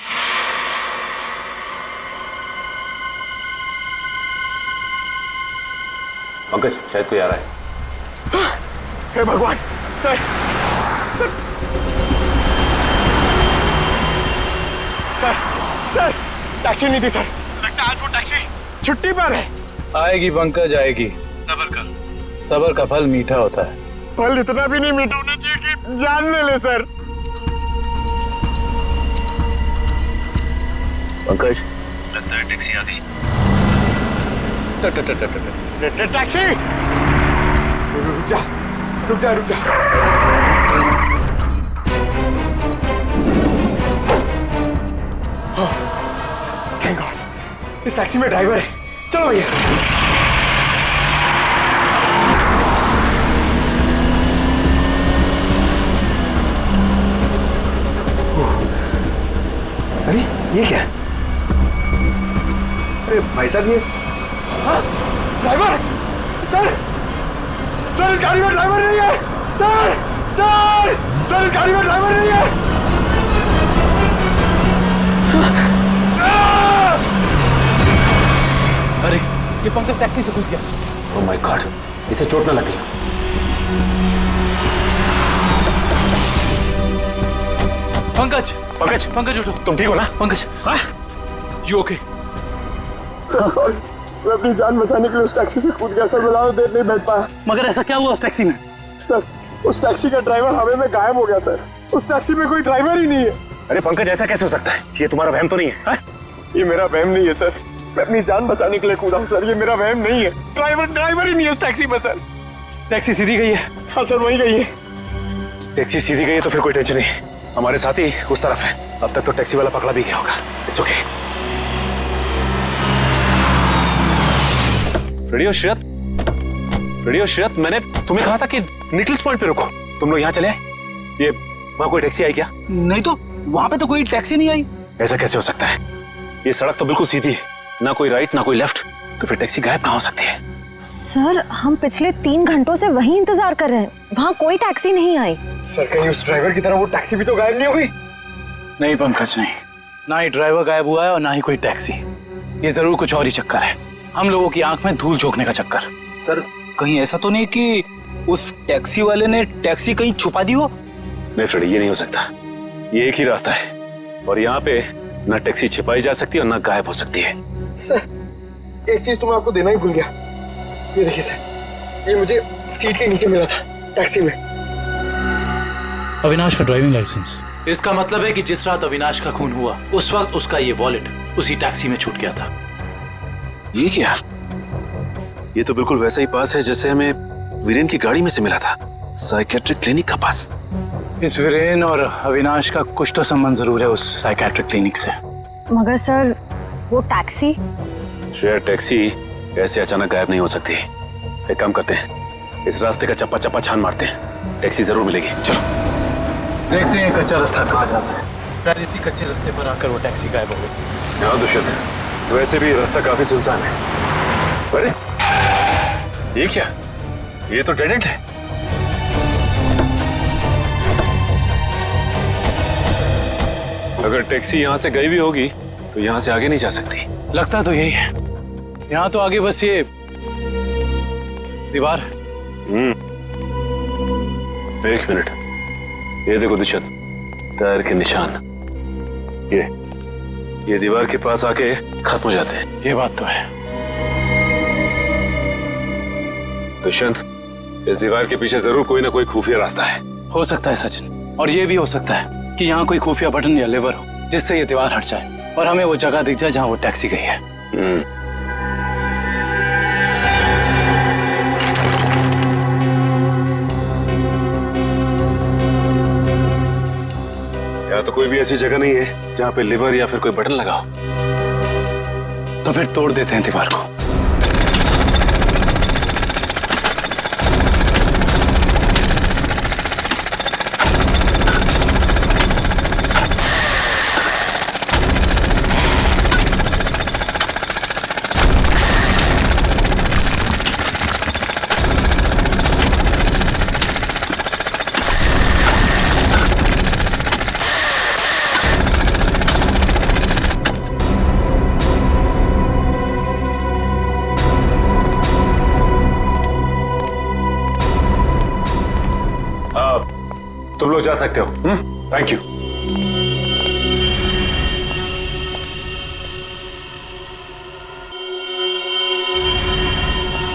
Speaker 15: पंकज, शायद कोई आ रहा है।
Speaker 3: हे भगवान, सर, सर, टैक्सी नहीं थी सर। लगता है आज वो टैक्सी छुट्टी पर है।
Speaker 12: आएगी पंकज, आएगी। सब्र कर, सब्र का फल मीठा होता है।
Speaker 3: फल इतना भी नहीं मीठा होना चाहिए कि जान ले ले सर।
Speaker 15: पंकज, लगता है टैक्सी आ गई।
Speaker 3: टैक्सी! रुक जा, रुक जा, रुक जा। थैंक गॉड, इस टैक्सी में ड्राइवर है। चलो भैया।
Speaker 10: ये क्या है? अरे भाई साहब ये
Speaker 16: ड्राइवर सर सर इस गाड़ी में ड्राइवर नहीं है सर सर सर इस गाड़ी में ड्राइवर नहीं है।
Speaker 12: अरे ये पंकज टैक्सी से घुस गया।
Speaker 15: ओह माय गॉड, इसे चोट ना लगी।
Speaker 12: पंकज
Speaker 15: पंकज
Speaker 12: पंकज उठो।
Speaker 15: तुम ठीक हो ना?
Speaker 12: Pankaj you okay?
Speaker 16: Sir sorry, मैं अपनी जान बचाने के लिए उस टैक्सी से कूद गया सर। मैं ज्यादा देर नहीं बैठ पाया।
Speaker 12: मगर ऐसा क्या हुआ उस टैक्सी में?
Speaker 16: सर उस टैक्सी का ड्राइवर हवा में गायब हो गया सर। उस टैक्सी में कोई ड्राइवर ही नहीं है।
Speaker 15: अरे पंकज, ऐसा कैसे हो सकता है? ये तुम्हारा वहम तो नहीं है?
Speaker 16: ये मेरा वहम नहीं है सर, मैं अपनी जान बचाने के लिए कूदा हूँ सर। ये मेरा वहम नहीं है। ड्राइवर ही नहीं है उस टैक्सी में सर।
Speaker 15: टैक्सी सीधी गई है?
Speaker 16: हाँ सर वही गई है।
Speaker 15: टैक्सी सीधी गई है तो फिर कोई टेंशन नहीं, हमारे साथ ही उस तरफ है। अब तक तो टैक्सी वाला पकड़ा भी गया होगा। It's okay. फ्रेडी और श्रेयत, मैंने तुम्हें कहा था कि निकल्स पॉइंट पे रुको। तुम लोग यहाँ चले आए? ये वहां कोई टैक्सी आई क्या?
Speaker 11: नहीं तो वहां पे तो कोई टैक्सी नहीं आई।
Speaker 15: ऐसा कैसे हो सकता है? ये सड़क तो बिल्कुल सीधी है, ना कोई राइट ना कोई लेफ्ट, तो फिर टैक्सी गायब कहाँ हो सकती है?
Speaker 6: सर हम पिछले 3 घंटों से वहीं इंतजार कर रहे हैं, वहाँ कोई टैक्सी नहीं आई।
Speaker 16: सर कहीं उस ड्राइवर की तरह वो टैक्सी भी तो गायब नहीं हुई?
Speaker 12: नहीं पंकज नहीं, ना ही ड्राइवर गायब हुआ है और ना ही कोई टैक्सी। ये जरूर कुछ और ही चक्कर है, हम लोगों की आंख में धूल झोंकने का चक्कर।
Speaker 11: सर कहीं ऐसा तो नहीं कि उस टैक्सी वाले ने टैक्सी कहीं छुपा दी हो?
Speaker 15: नहीं फ्रेडी, ये नहीं हो सकता। ये एक ही रास्ता है और यहाँ पे ना टैक्सी छिपाई जा सकती है और ना गायब हो सकती है।
Speaker 16: सर एक चीज तो मैं आपको देना ही भूल गया। ये देखिए सर, ये मुझे सीट के नीचे मिला था टैक्सी में।
Speaker 12: अविनाश का ड्राइविंग लाइसेंस। इसका मतलब है कि जिस रात अविनाश का खून हुआ उस वक्त उसका ये वॉलेट उसी टैक्सी में छूट गया था।
Speaker 15: ये क्या? ये तो बिल्कुल वैसा ही पास है जैसे हमें वीरेन की गाड़ी में से मिला था, साइकेट्रिक क्लिनिक का पास।
Speaker 12: इस वीरेन और अविनाश का कुछ तो संबंध जरूर है उस साइकेट्रिक क्लिनिक से।
Speaker 6: मगर सर वो टैक्सी?
Speaker 15: श्रेया, टैक्सी ऐसे अचानक गायब नहीं हो सकती। एक काम करते हैं, इस रास्ते का चप्पा चप्पा छान मारते हैं, टैक्सी जरूर मिलेगी। चलो
Speaker 12: देखते हैं कच्चा रास्ता कहाँ जाता है। शायद इसी कच्चे रास्ते पर आकर वो टैक्सी गायब हो गई।
Speaker 15: हाँ दुष्यंत, तो वैसे भी रास्ता काफी सुनसान है। अरे ये क्या? ये तो डेड एंड है। अगर टैक्सी यहाँ से गई भी होगी तो यहाँ से आगे नहीं जा सकती।
Speaker 12: लगता तो यही है, यहाँ तो आगे बस ये दीवार है।
Speaker 15: एक मिनट, ये देखो दुष्यंत, टायर के निशान ये दीवार के पास आके खत्म हो जाते हैं।
Speaker 12: ये बात तो है।
Speaker 15: दुष्यंत, इस दीवार के पीछे जरूर कोई ना कोई खुफिया रास्ता है।
Speaker 12: हो सकता है सचिन, और ये भी हो सकता है कि यहाँ कोई खुफिया बटन या लेवर हो जिससे ये दीवार हट जाए और हमें वो जगह दिख जाए जहाँ वो टैक्सी गई है।
Speaker 15: यहाँ तो कोई भी ऐसी जगह नहीं है जहाँ पे लिवर या फिर कोई बटन लगा हो।
Speaker 12: तो फिर तोड़ देते हैं दीवार को।
Speaker 15: तुम लोग जा सकते हो। Thank you.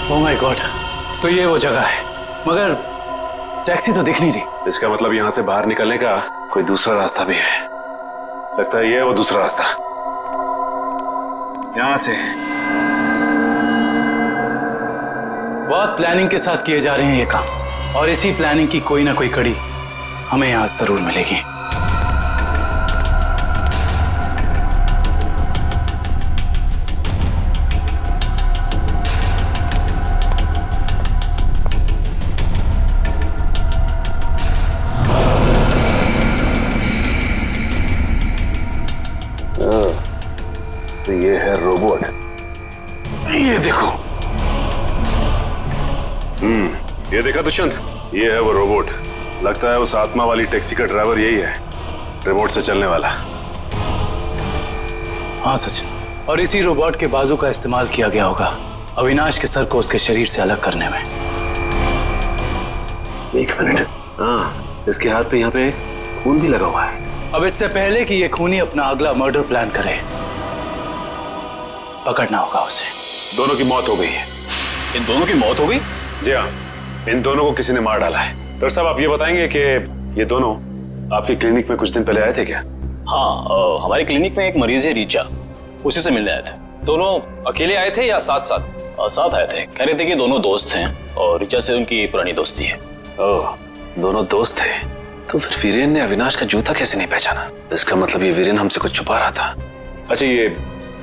Speaker 12: Oh my God, तो ये वो जगह है, मगर टैक्सी तो दिख नहीं रही।
Speaker 15: इसका मतलब यहाँ से बाहर निकलने का कोई दूसरा रास्ता भी है। लगता है ये है वो दूसरा रास्ता। यहाँ से
Speaker 12: बहुत प्लानिंग के साथ किए जा रहे हैं ये काम, और इसी प्लानिंग की कोई ना कोई कड़ी हमें यहाँ जरूर मिलेगी।
Speaker 15: दुष्यंत, ये है वो रोबोट। लगता है उस आत्मा वाली टैक्सी का ड्राइवर यही है, रिमोट से चलने वाला।
Speaker 12: हाँ सचिन, और इसी रोबोट के बाजू का इस्तेमाल किया गया होगा अविनाश के सर को उसके शरीर से अलग करने में।
Speaker 15: एक मिनट, हाँ, इसके हाथ पे यहाँ पे खून भी लगा हुआ है।
Speaker 12: अब इससे पहले कि ये खूनी अपना अगला मर्डर प्लान करे, पकड़ना होगा उसे।
Speaker 15: दोनों की मौत हो गई है।
Speaker 11: इन दोनों की मौत हो गई?
Speaker 15: जी हाँ, इन दोनों को किसी ने मार डाला है। डॉक्टर साहब, आप ये बताएंगे कि ये दोनों आपकी क्लिनिक में कुछ दिन पहले आए थे क्या?
Speaker 11: हाँ, हमारी क्लिनिक में एक मरीज है रीचा, उसी से मिलने आए थे।
Speaker 3: दोनों अकेले आए थे या साथ साथ?
Speaker 11: साथ आए थे। कह रहे थे कि दोनों दोस्त हैं और रीचा से उनकी पुरानी दोस्ती है।
Speaker 15: ओह, दोनों दोस्त थे। तो फिर वीरेन ने अविनाश का जूता कैसे नहीं पहचाना? इसका मतलब ये वीरेन हमसे कुछ छुपा रहा था। अच्छा, ये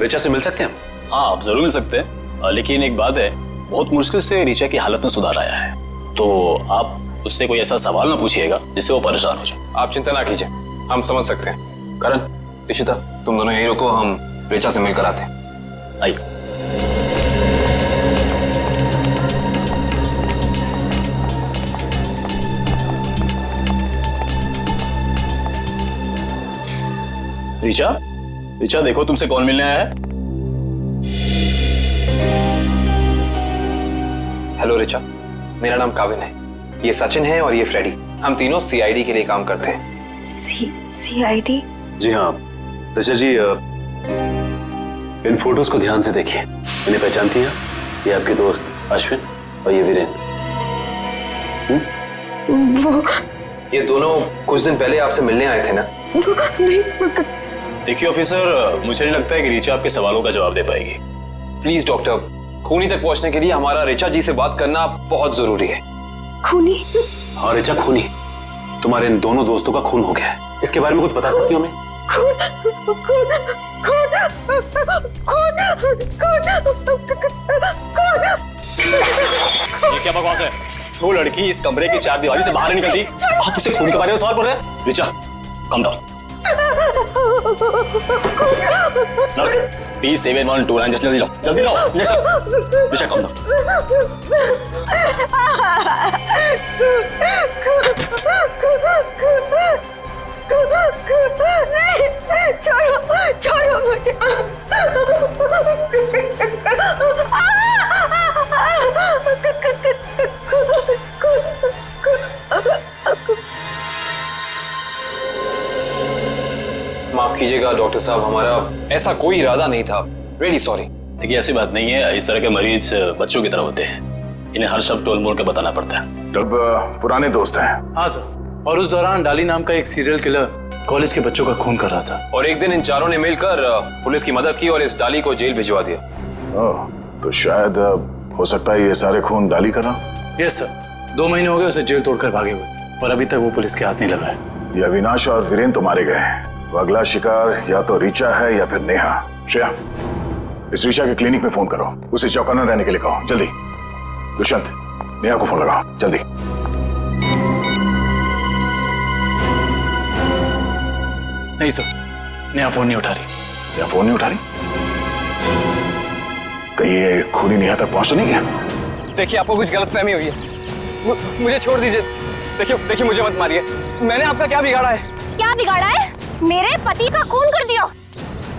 Speaker 15: रीचा से मिल सकते हैं हम?
Speaker 11: हाँ, आप जरूर मिल सकते हैं, लेकिन एक बात है, बहुत मुश्किल से रीचा की हालत में सुधार आया है, तो आप उससे कोई ऐसा सवाल ना पूछिएगा जिससे वो परेशान हो जाए।
Speaker 3: आप चिंता ना कीजिए, हम समझ सकते हैं। करण, इशिता, तुम दोनों यहीं रुको, हम रीचा से मिलकर आते हैं।
Speaker 11: आइए। रीचा, रीचा देखो तुमसे कौन मिलने आया है।
Speaker 3: हेलो रीचा, मेरा नाम काविन है, ये सचिन है और ये फ्रेडी। हम तीनों सीआईडी के लिए काम करते हैं।
Speaker 6: सीआईडी?
Speaker 15: जी हाँ ऋचा जी, इन फोटोज को ध्यान से देखिए। इन्हें पहचानती हैं? ये आपके दोस्त अश्विन और ये वीरेन।
Speaker 3: वो ये दोनों कुछ दिन पहले आपसे मिलने आए थे ना?
Speaker 11: देखिए ऑफिसर, मुझे नहीं लगता है कि रीचा आपके सवालों का जवाब दे पाएगी।
Speaker 3: प्लीज डॉक्टर, खूनी तक पहुंचने के लिए हमारा रीचा जी से बात करना बहुत जरूरी है।
Speaker 6: खूनी?
Speaker 15: हाँ रीचा, खूनी। तुम्हारे इन दोनों दोस्तों का खून हो गया है, इसके बारे में कुछ बता सकती हो हमें?
Speaker 11: ये क्या बकवास है? वो लड़की इस कमरे की चार दीवारी से बाहर नहीं निकलती, आप इसे खून के बारे में सवाल पूछ रहे हैं? Richa, come down. Nurse, P7129 जल्दी लाओ, जल्दी लाओ। Richa, come down.
Speaker 6: छोड़ो, छोड़ो मुझे।
Speaker 3: माफ कीजिएगा डॉक्टर साहब, हमारा ऐसा कोई इरादा नहीं था। Really sorry.
Speaker 11: देखिए ऐसी बात नहीं है, इस तरह के मरीज बच्चों की तरह होते हैं, इन्हें हर शब्द टोल मोड़ के बताना पड़ता है।
Speaker 2: जब पुराने दोस्त हैं?
Speaker 12: हाँ सर, और उस दौरान डाली नाम का एक सीरियल किलर कॉलेज के बच्चों का खून कर रहा था,
Speaker 3: और एक दिन इन चारों ने मिलकर पुलिस की मदद की और इस डाली को जेल भिजवा दिया।
Speaker 2: ओह, तो शायद हो सकता है ये सारे खून डाली कर रहा।
Speaker 12: यस सर, 2 महीने हो गए उसे जेल तोड़कर भागे हुए, और अभी तक वो पुलिस के हाथ नहीं लगा है।
Speaker 2: ये अविनाश और वीरेन तो मारे गए हैं, तो अगला शिकार या तो रीचा है या फिर नेहा। श्रेया, इस रीचा के क्लिनिक में फोन करो, उसे चौकन्ना रहने के लिए कहो, जल्दी। दुष्यंत, नेहा को फोन लगाओ, जल्दी।
Speaker 12: नहीं सर, नेहा फोन नहीं उठा रही।
Speaker 2: नेहा फोन नहीं उठा रही? कहीं ये खूनी नेहा तक पहुंच तो नहीं गया?
Speaker 9: देखिए आपको कुछ गलतफहमी हुई है, मुझे छोड़ दीजिए। देखिए मुझे मत मारिए, मैंने आपका क्या बिगाड़ा है?
Speaker 6: क्या बिगाड़ा है? मेरे पति का खून कर दिया,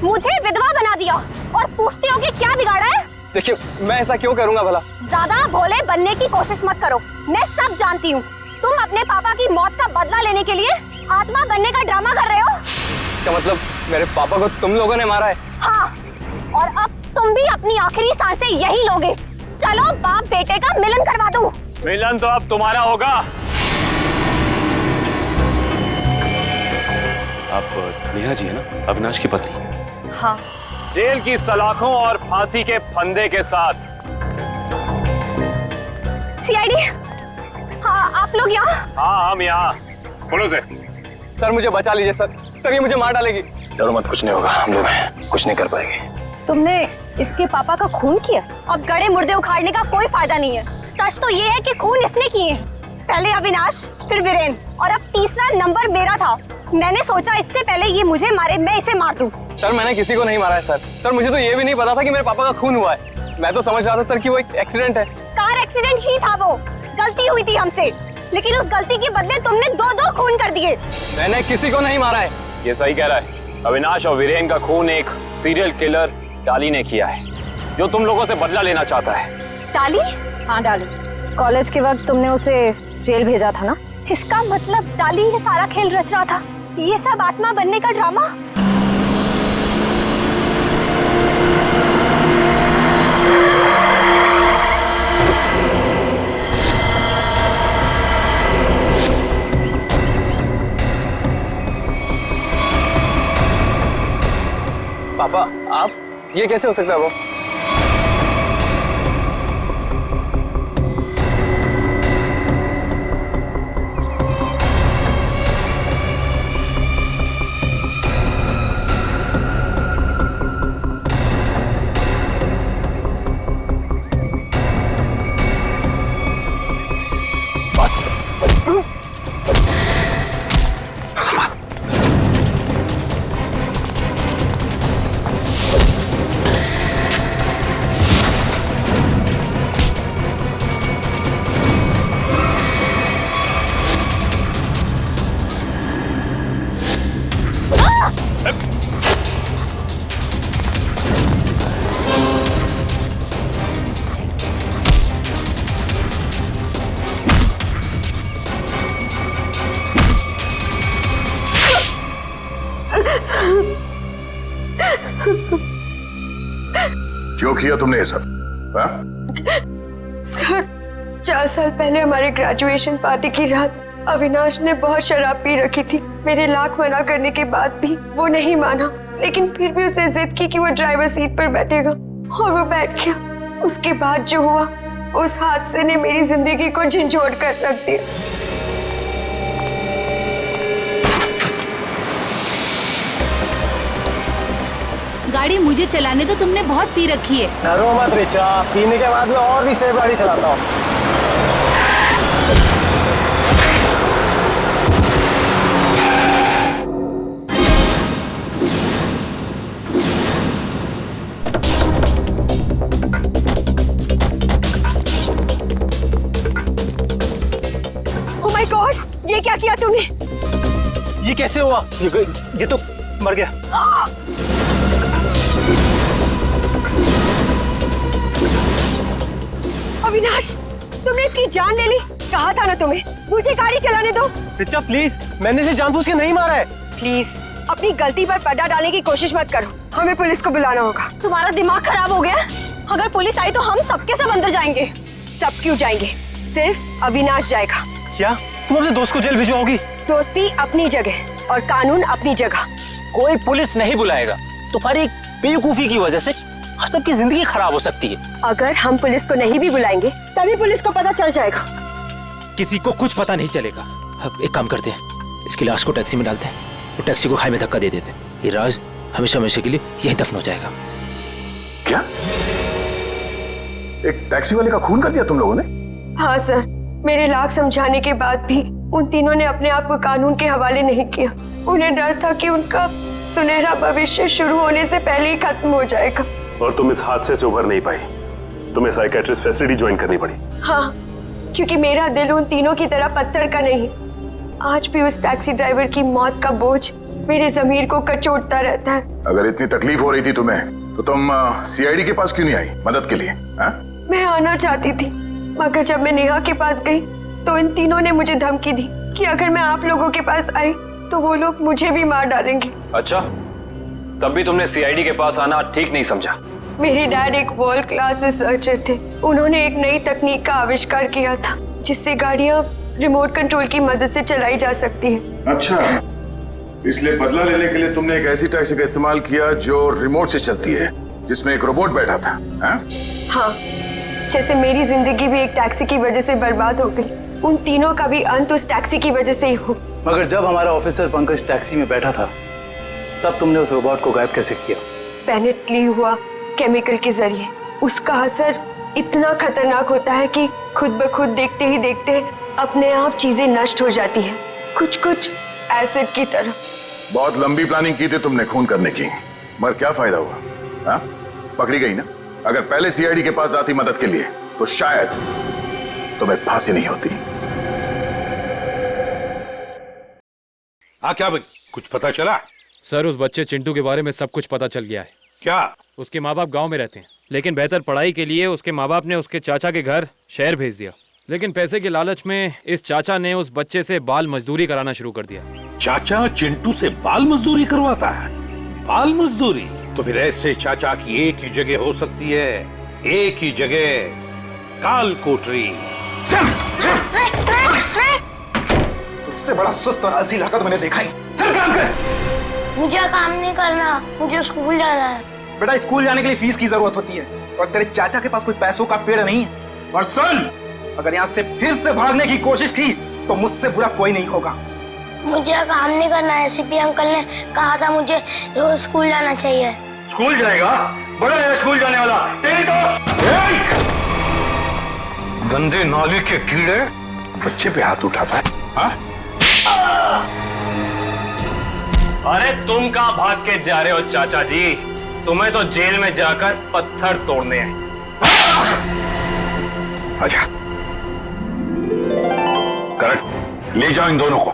Speaker 6: मुझे विधवा बना दिया, और पूछते हो कि क्या बिगाड़ा है?
Speaker 9: देखिए मैं ऐसा क्यों करूंगा भला?
Speaker 6: ज्यादा भोले बनने की कोशिश मत करो, मैं सब जानती हूँ। तुम अपने पापा की मौत का बदला लेने के लिए आत्मा बनने का ड्रामा कर रहे हो।
Speaker 9: इसका मतलब मेरे पापा को तुम लोगों ने मारा है?
Speaker 6: हाँ, और अब तुम भी अपनी आखिरी सांसें यही लोगे। चलो बाप बेटे का मिलन करवा दूं।
Speaker 15: मिलन तो अब तुम्हारा होगा। आप नेहा जी है ना, अविनाश की पत्नी?
Speaker 6: हाँ।
Speaker 15: जेल की सलाखों और फांसी के फंदे के साथ।
Speaker 6: सीआईडी? हाँ, आप लोग यहाँ?
Speaker 15: हाँ, हम यहाँ। बोलो से।
Speaker 9: सर मुझे बचा लीजिए सर, ये मुझे मार डालेगी।
Speaker 11: डरो मत, कुछ नहीं होगा, हम लोग हैं, कुछ नहीं कर पाएंगे।
Speaker 6: तुमने इसके पापा का खून किया? अब गड़े मुर्दे उखाड़ने का कोई फायदा नहीं है। सच तो ये है कि खून इसने किए, पहले अविनाश, फिर वीरेन, और अब तीसरा नंबर मेरा था। मैंने सोचा इससे पहले ये मुझे मारे, मैं इसे मार दूं।
Speaker 9: सर मैंने किसी को नहीं मारा है सर, मुझे तो ये भी नहीं पता था कि मेरे पापा का खून हुआ है। मैं तो समझ रहा था सर कि वो एक एक्सीडेंट है।
Speaker 6: कार एक्सीडेंट ही था वो। गलती हुई थी हमसे, लेकिन उस गलती के बदले तुमने दो खून कर दिए।
Speaker 3: मैंने किसी को नहीं मारा है।
Speaker 15: ये सही कह रहा है। अविनाश और वीरेन का खून एक सीरियल किलर डाली ने किया है, जो तुम लोगों से बदला लेना चाहता है।
Speaker 6: डाली?
Speaker 17: हाँ डाली। कॉलेज के वक्त तुमने उसे जेल भेजा था ना?
Speaker 6: इसका मतलब डाली ये सारा खेल रच रहा था, ये सब आत्मा बनने का ड्रामा।
Speaker 3: पापा, आप ये कैसे हो सकता है? वो
Speaker 15: बस
Speaker 2: क्यों किया तुमने ये सब?
Speaker 18: सर, 4 साल पहले हमारे ग्रेजुएशन पार्टी की रात अविनाश ने बहुत शराब पी रखी थी। मेरे लाख मना करने के बाद भी वो नहीं माना, लेकिन फिर भी उसने जिद की कि वो ड्राइवर सीट पर बैठेगा और वो बैठ गया। उसके बाद जो हुआ, उस हादसे ने मेरी जिंदगी को झंझोड़ कर रख दिया।
Speaker 17: गाड़ी मुझे चलाने तो तुमने बहुत पी रखी है।
Speaker 3: डरो मत रिचा, पीने के बाद में और भी सेफ गाड़ी चलाता हूँ।
Speaker 18: ओह माय गॉड, ये क्या किया तुमने?
Speaker 3: ये कैसे हुआ? ये तो मर गया।
Speaker 18: अविनाश, तुमने इसकी जान ले ली। कहा था ना तुम्हें, मुझे गाड़ी चलाने दो।
Speaker 3: रिचा प्लीज, मैंने इसे जानबूझ के नहीं मारा है।
Speaker 18: प्लीज अपनी गलती पर पर्दा डालने की कोशिश मत करो। हमें पुलिस को बुलाना होगा।
Speaker 6: तुम्हारा दिमाग खराब हो गया? अगर पुलिस आई तो हम सबके सब अंदर जाएंगे।
Speaker 18: सब क्यों जाएंगे? सिर्फ अविनाश जाएगा।
Speaker 3: क्या तुम अपने दोस्त को जेल भिजवाओगी?
Speaker 18: दोस्ती अपनी जगह और कानून अपनी जगह।
Speaker 11: कोई पुलिस नहीं बुलाएगा। तुम्हारी एक बेवकूफी की वजह से सबकी जिंदगी खराब हो सकती है।
Speaker 18: अगर हम पुलिस को नहीं भी बुलाएंगे तभी पुलिस को पता चल जाएगा।
Speaker 14: किसी को कुछ पता नहीं चलेगा। अब एक काम करते हैं, इसकी लाश को टैक्सी में डालते हैं और टैक्सी को खाई में धक्का दे देते हैं। ये राज हमेशा हमेशा के लिए यहीं दफन हो जाएगा।
Speaker 2: क्या? एक टैक्सी वाले का खून कर दिया तुम लोगों ने?
Speaker 18: हाँ सर, मेरे लाख समझाने के बाद भी उन तीनों ने अपने आप को कानून के हवाले नहीं किया। उन्हें डर था कि उनका सुनहरा भविष्य शुरू होने से पहले ही खत्म हो जाएगा।
Speaker 15: और तुम इस हादसे से उभर नहीं पाई, तुम्हें साइकियाट्रिस्ट फैसिलिटी ज्वाइन करनी पड़ी।
Speaker 18: हाँ, क्योंकि मेरा दिल उन तीनों की तरह पत्थर का नहीं। आज भी उस टैक्सी ड्राइवर की मौत का बोझ मेरे जमीर को कचोटता रहता है।
Speaker 2: अगर इतनी तकलीफ हो रही थी तुम्हें, तो तुम सीआईडी के पास क्यों नहीं आई मदद के लिए?
Speaker 18: मैं आना चाहती थी, मगर जब मैं नेहा के पास गई तो इन तीनों ने मुझे धमकी दी कि अगर मैं आप लोगों के पास आई तो वो लोग मुझे भी मार डालेंगे।
Speaker 3: अच्छा, तब भी तुमने सीआईडी के पास आना ठीक नहीं समझा?
Speaker 18: मेरे डैड एक वर्ल्ड क्लास रिसर्चर थे। उन्होंने एक नई तकनीक का आविष्कार किया था, जिससे गाड़ियां रिमोट कंट्रोल की मदद से चलाई जा सकती है।
Speaker 2: अच्छा, इसलिए बदला लेने के लिए तुमने एक ऐसी टैक्सी का इस्तेमाल किया जो रिमोट से चलती है, जिसमें एक रोबोट बैठा था।
Speaker 18: हाँ, जैसे मेरी जिंदगी भी एक टैक्सी की वजह से बर्बाद हो गई, उन तीनों का भी अंत उस टैक्सी की वजह से ही हो।
Speaker 12: मगर जब हमारा ऑफिसर पंकज टैक्सी में बैठा था, तब तुमने उस रोबोट को गायब कैसे किया?
Speaker 18: पेनिट्ली हुआ केमिकल के जरिए। उसका असर इतना खतरनाक होता है कि खुद ब खुद देखते ही देखते अपने आप चीजें नष्ट हो जाती है, कुछ कुछ एसिड की तरह।
Speaker 2: बहुत लंबी प्लानिंग की थी तुमने खून करने की, मगर क्या फायदा हुआ? पकड़ी गई ना। अगर पहले सीआईडी के पास आती मदद के लिए तो शायद तुम्हें फांसी नहीं होती।
Speaker 19: हाँ क्या भाई, कुछ पता चला?
Speaker 1: सर उस बच्चे चिंटू के बारे में सब कुछ पता चल गया है।
Speaker 19: क्या?
Speaker 1: उसके माँ बाप गांव में रहते हैं, लेकिन बेहतर पढ़ाई के लिए उसके माँ बाप ने उसके चाचा के घर शहर भेज दिया। लेकिन पैसे के लालच में इस चाचा ने उस बच्चे से बाल मजदूरी कराना शुरू कर दिया।
Speaker 19: चाचा चिंटू से बाल मजदूरी करवाता है? बाल मजदूरी? तो फिर ऐसे चाचा की एक ही जगह हो सकती है, एक ही जगह, काल कोठरी।
Speaker 13: तुझसे बड़ा सुस्त और आलसी लड़का तो मैंने देखा ही। चल काम कर।
Speaker 5: मुझे काम नहीं करना, मुझे स्कूल जाना है।
Speaker 13: बेटा स्कूल जाने के लिए फीस की जरूरत होती है और तेरे चाचा के पास कोई पैसों का पेड़ नहीं है। और सुन, अगर यहाँ से फिर से भागने की कोशिश की तो मुझसे बुरा कोई नहीं होगा।
Speaker 5: मुझे काम नहीं करना है, सीपी अंकल ने कहा था मुझे रोज स्कूल जाना चाहिए।
Speaker 16: स्कूल जाएगा? बड़ा है स्कूल जाने वाला। तेरी तो
Speaker 2: गंदे नाली के कीड़े बच्चे पे हाथ उठाता है। हाँ?
Speaker 3: अरे तुम कहाँ भाग के जा रहे हो चाचा जी? तुम्हें तो जेल में जाकर पत्थर तोड़ने हैं।
Speaker 2: अच्छा करण, ले जाओ इन दोनों को।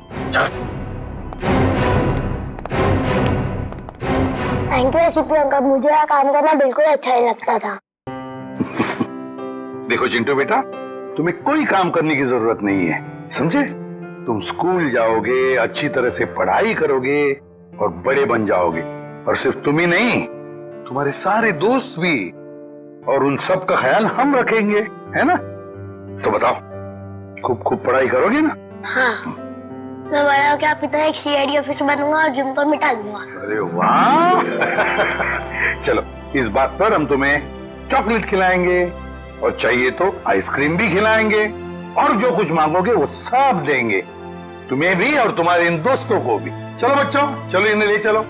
Speaker 5: थैंक यू सीपी अंकल, मुझे यहाँ काम करना बिल्कुल अच्छा नहीं लगता था।
Speaker 2: देखो चिंटू बेटा, तुम्हें कोई काम करने की जरूरत नहीं है, समझे? तुम स्कूल जाओगे, अच्छी तरह से पढ़ाई करोगे और बड़े बन जाओगे। और सिर्फ तुम ही नहीं, तुम्हारे सारे दोस्त भी, और उन सब का ख्याल हम रखेंगे, है ना? तो बताओ, खूब खूब पढ़ाई करोगे ना?
Speaker 5: हाँ, मैं बड़ा होकर आपकी तरह एक सीआईडी ऑफिसर बनूंगा और जिम को मिटा दूंगा।
Speaker 2: अरे वाह! चलो, इस बात पर हम तुम्हें चॉकलेट खिलाएंगे और चाहिए तो आइसक्रीम भी खिलाएंगे, और जो कुछ मांगोगे वो सब देंगे, तुम्हें भी और तुम्हारे इन दोस्तों को भी। चलो बच्चों, चलो इन्हें ले चलो।